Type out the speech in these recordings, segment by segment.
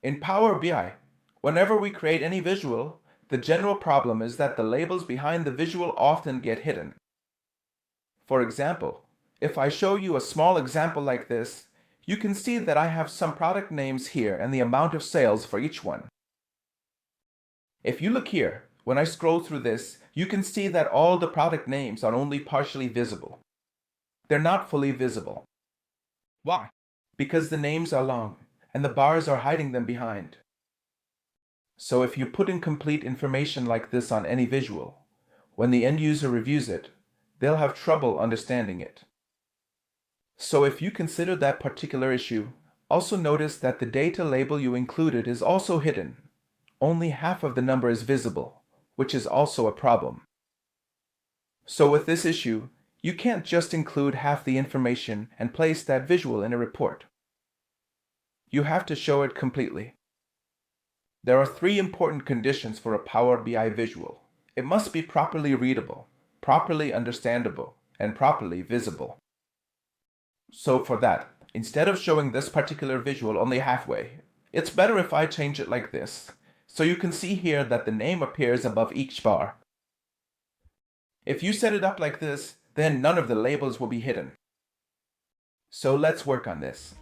In Power BI, whenever we create any visual, the general problem is that the labels behind the visual often get hidden. For example, if I show you a small example like this, you can see that I have some product names here and the amount of sales for each one. If you look here, when I scroll through this, you can see that all the product names are only partially visible. They're not fully visible. Why? Because the names are long and the bars are hiding them behind. So if you put in complete information like this on any visual, when the end user reviews it, they'll have trouble understanding it. So if you consider that particular issue, also notice that the data label you included is also hidden. Only half of the number is visible, which is also a problem. So with this issue, you can't just include half the information and place that visual in a report. You have to show it completely. There are 3 important conditions for a Power BI visual. It must be properly readable, properly understandable, and properly visible. So for that, instead of showing this particular visual only halfway, it's better if I change it like this. So you can see here that the name appears above each bar. If you set it up like this, then none of the labels will be hidden. So let's work on this.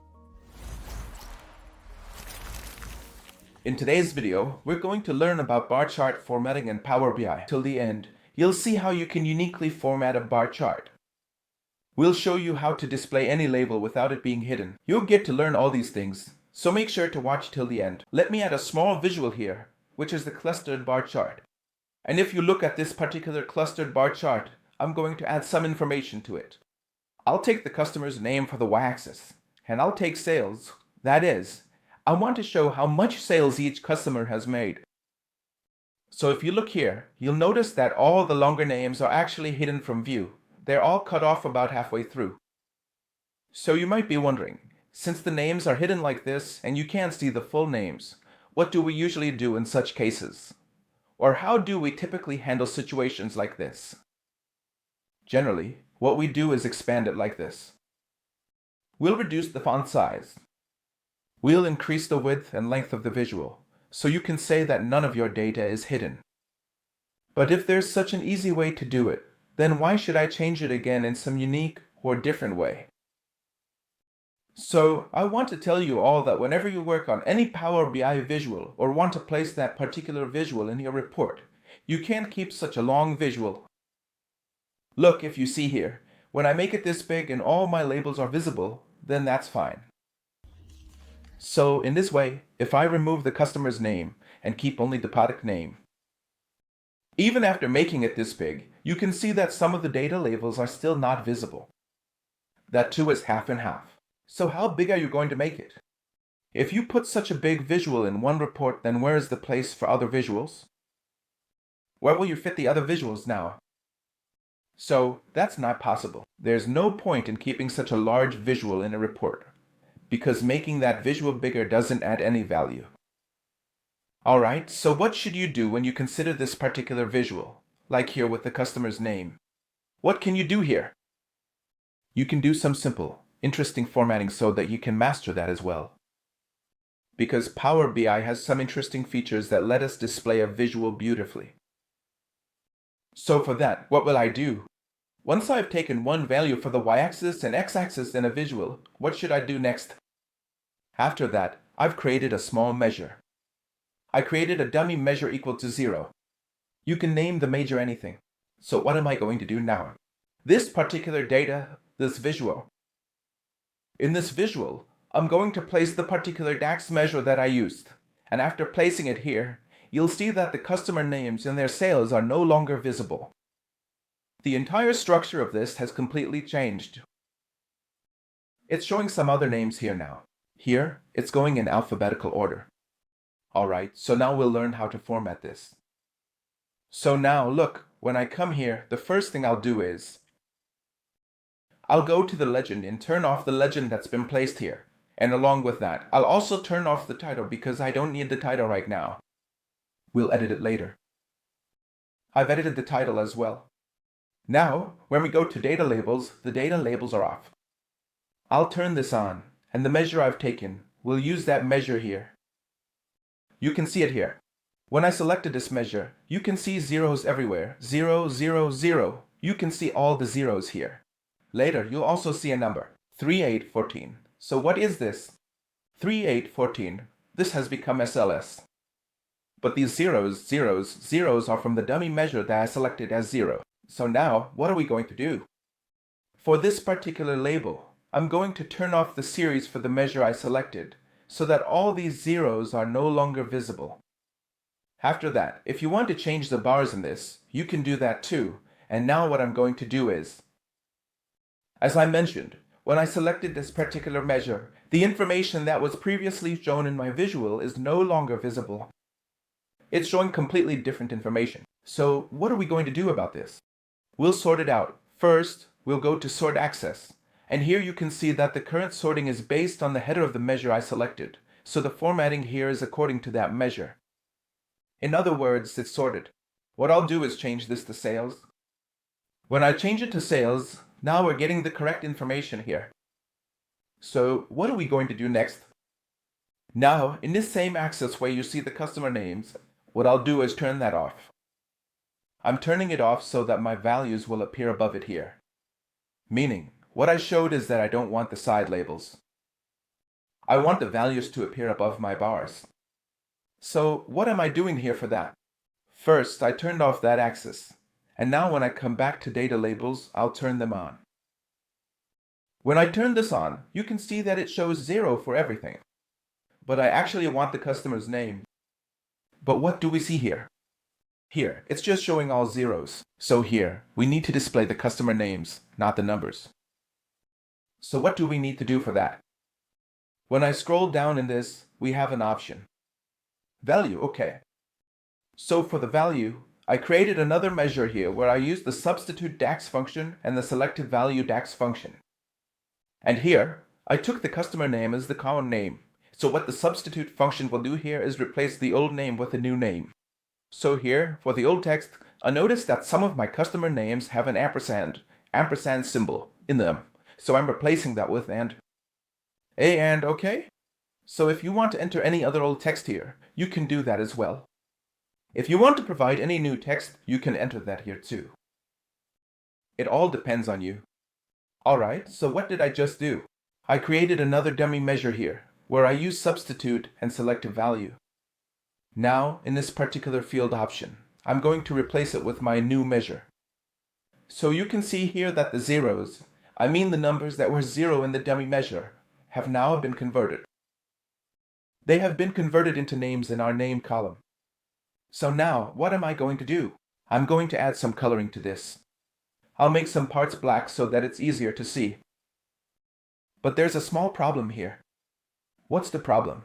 In today's video, we're going to learn about bar chart formatting in Power BI. Till the end, you'll see how you can uniquely format a bar chart. We'll show you how to display any label without it being hidden. You'll get to learn all these things, so make sure to watch till the end. Let me add a small visual here, which is the clustered bar chart. And if you look at this particular clustered bar chart, I'm going to add some information to it. I'll take the customer's name for the y-axis, and I'll take sales. That is, I want to show how much sales each customer has made. So if you look here, you'll notice that all the longer names are actually hidden from view. They're all cut off about halfway through. So you might be wondering, since the names are hidden like this and you can't see the full names, what do we usually do in such cases? Or how do we typically handle situations like this? Generally, what we do is expand it like this. We'll reduce the font size. We'll increase the width and length of the visual, so you can say that none of your data is hidden. But if there's such an easy way to do it, then why should I change it again in some unique or different way? So I want to tell you all that whenever you work on any Power BI visual or want to place that particular visual in your report, you can't keep such a long visual. Look, if you see here, when I make it this big and all my labels are visible, then that's fine. So in this way, if I remove the customer's name and keep only the product name, even after making it this big, you can see that some of the data labels are still not visible. That too is half and half. So how big are you going to make it? If you put such a big visual in one report, then where is the place for other visuals? Where will you fit the other visuals now? So that's not possible. There's no point in keeping such a large visual in a report, because making that visual bigger doesn't add any value. Alright, so what should you do when you consider this particular visual, like here with the customer's name? What can you do here? You can do some simple, interesting formatting so that you can master that as well. Because Power BI has some interesting features that let us display a visual beautifully. So for that, what will I do? Once I've taken one value for the y-axis and x-axis in a visual, what should I do next? After that, I've created a small measure. I created a dummy measure equal to 0. You can name the measure anything. So what am I going to do now? This particular data, this visual. In this visual, I'm going to place the particular DAX measure that I used. And after placing it here, you'll see that the customer names and their sales are no longer visible. The entire structure of this has completely changed. It's showing some other names here now. Here, it's going in alphabetical order. Alright, so now we'll learn how to format this. So now, look, when I come here, the first thing I'll do is I'll go to the legend and turn off the legend that's been placed here. And along with that, I'll also turn off the title because I don't need the title right now. We'll edit it later. I've edited the title as well. Now, when we go to data labels, the data labels are off. I'll turn this on, and the measure I've taken, we'll use that measure here. You can see it here. When I selected this measure, you can see zeros everywhere. 0, 0, 0. You can see all the zeros here. Later, you'll also see a number, 3814. So what is this? 3814. This has become SLS. But these zeros are from the dummy measure that I selected as 0. So now, what are we going to do? For this particular label, I'm going to turn off the series for the measure I selected, so that all these zeros are no longer visible. After that, if you want to change the bars in this, you can do that too. And now what I'm going to do is, as I mentioned, when I selected this particular measure, the information that was previously shown in my visual is no longer visible. It's showing completely different information. So what are we going to do about this? We'll sort it out. First, we'll go to Sort Access. And here you can see that the current sorting is based on the header of the measure I selected. So the formatting here is according to that measure. In other words, it's sorted. What I'll do is change this to sales. When I change it to sales, now we're getting the correct information here. So what are we going to do next? Now, in this same axis where you see the customer names, what I'll do is turn that off. I'm turning it off so that my values will appear above it here. Meaning, what I showed is that I don't want the side labels. I want the values to appear above my bars. So what am I doing here for that? First, I turned off that axis. And now when I come back to data labels, I'll turn them on. When I turn this on, you can see that it shows 0 for everything. But I actually want the customer's name. But what do we see here? Here, it's just showing all zeros. So here, we need to display the customer names, not the numbers. So what do we need to do for that? When I scroll down in this, we have an option. Value, okay. So for the value, I created another measure here where I used the substitute DAX function and the SELECTEDVALUE DAX function. And here, I took the customer name as the common name. So what the substitute function will do here is replace the old name with a new name. So here, for the old text, I noticed that some of my customer names have an ampersand symbol in them. So I'm replacing that with and. Okay? So if you want to enter any other old text here, you can do that as well. If you want to provide any new text, you can enter that here too. It all depends on you. Alright, so what did I just do? I created another dummy measure here, where I use substitute and SELECTEDVALUE. Now, in this particular field option, I'm going to replace it with my new measure. So you can see here that the zeros, I mean the numbers that were 0 in the dummy measure, have now been converted. They have been converted into names in our name column. So now, what am I going to do? I'm going to add some coloring to this. I'll make some parts black so that it's easier to see. But there's a small problem here. What's the problem?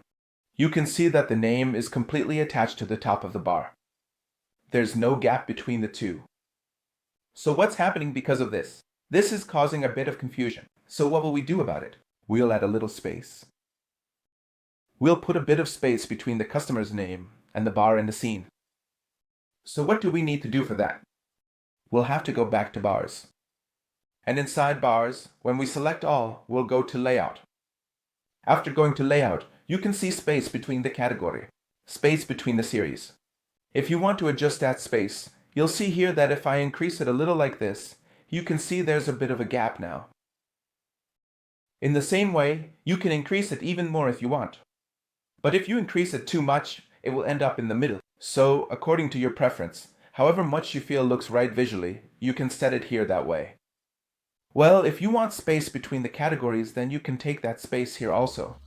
You can see that the name is completely attached to the top of the bar. There's no gap between the two. So what's happening because of this? This is causing a bit of confusion. So what will we do about it? We'll add a little space. We'll put a bit of space between the customer's name and the bar in the scene. So what do we need to do for that? We'll have to go back to bars. And inside bars, when we select all, we'll go to layout. After going to layout, you can see space between the category, space between the series. If you want to adjust that space, you'll see here that if I increase it a little like this, you can see there's a bit of a gap now. In the same way, you can increase it even more if you want. But if you increase it too much, it will end up in the middle. So, according to your preference, however much you feel looks right visually, you can set it here that way. Well, if you want space between the categories, then you can take that space here also.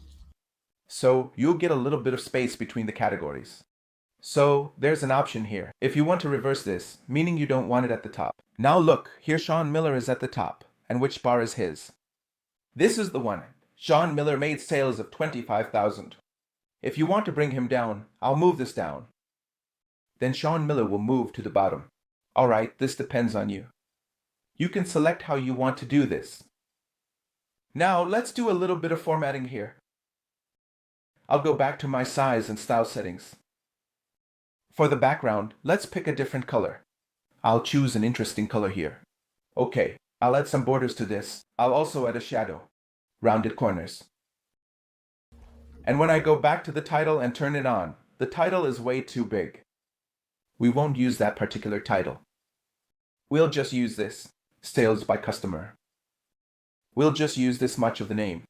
So, you'll get a little bit of space between the categories. So, there's an option here. If you want to reverse this, meaning you don't want it at the top. Now look, here Sean Miller is at the top. And which bar is his? This is the one. Sean Miller made sales of 25,000. If you want to bring him down, I'll move this down. Then Sean Miller will move to the bottom. Alright, this depends on you. You can select how you want to do this. Now, let's do a little bit of formatting here. I'll go back to my size and style settings. For the background, let's pick a different color. I'll choose an interesting color here. Okay, I'll add some borders to this. I'll also add a shadow. Rounded corners. And when I go back to the title and turn it on, the title is way too big. We won't use that particular title. We'll just use this, sales by customer. We'll just use this much of the name,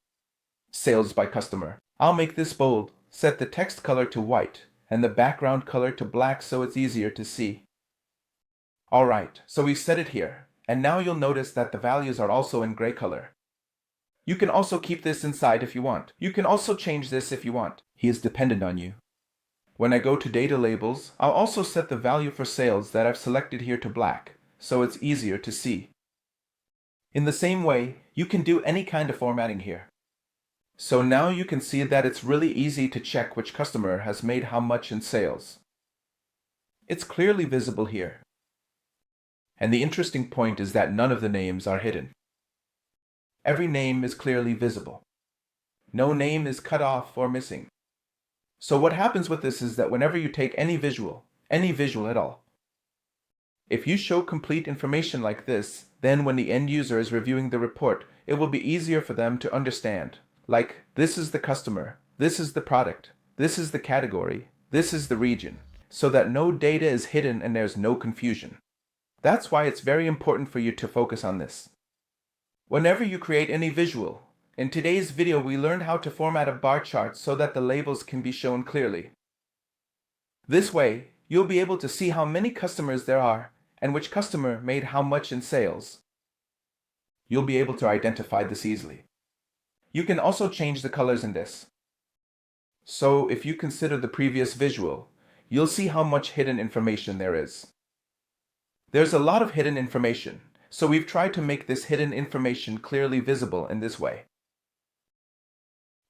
sales by customer. I'll make this bold, set the text color to white, and the background color to black so it's easier to see. Alright, so we've set it here, and now you'll notice that the values are also in gray color. You can also keep this inside if you want. You can also change this if you want. He is dependent on you. When I go to data labels, I'll also set the value for sales that I've selected here to black, so it's easier to see. In the same way, you can do any kind of formatting here. So now you can see that it's really easy to check which customer has made how much in sales. It's clearly visible here. And the interesting point is that none of the names are hidden. Every name is clearly visible. No name is cut off or missing. So what happens with this is that whenever you take any visual at all, if you show complete information like this, then when the end user is reviewing the report, it will be easier for them to understand. Like, this is the customer, this is the product, this is the category, this is the region, so that no data is hidden and there's no confusion. That's why it's very important for you to focus on this. Whenever you create any visual, in today's video we learned how to format a bar chart so that the labels can be shown clearly. This way, you'll be able to see how many customers there are and which customer made how much in sales. You'll be able to identify this easily. You can also change the colors in this. So if you consider the previous visual, you'll see how much hidden information there is. There's a lot of hidden information, so we've tried to make this hidden information clearly visible in this way.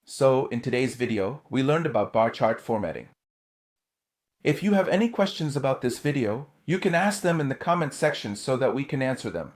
So in today's video, we learned about bar chart formatting. If you have any questions about this video, you can ask them in the comment section so that we can answer them.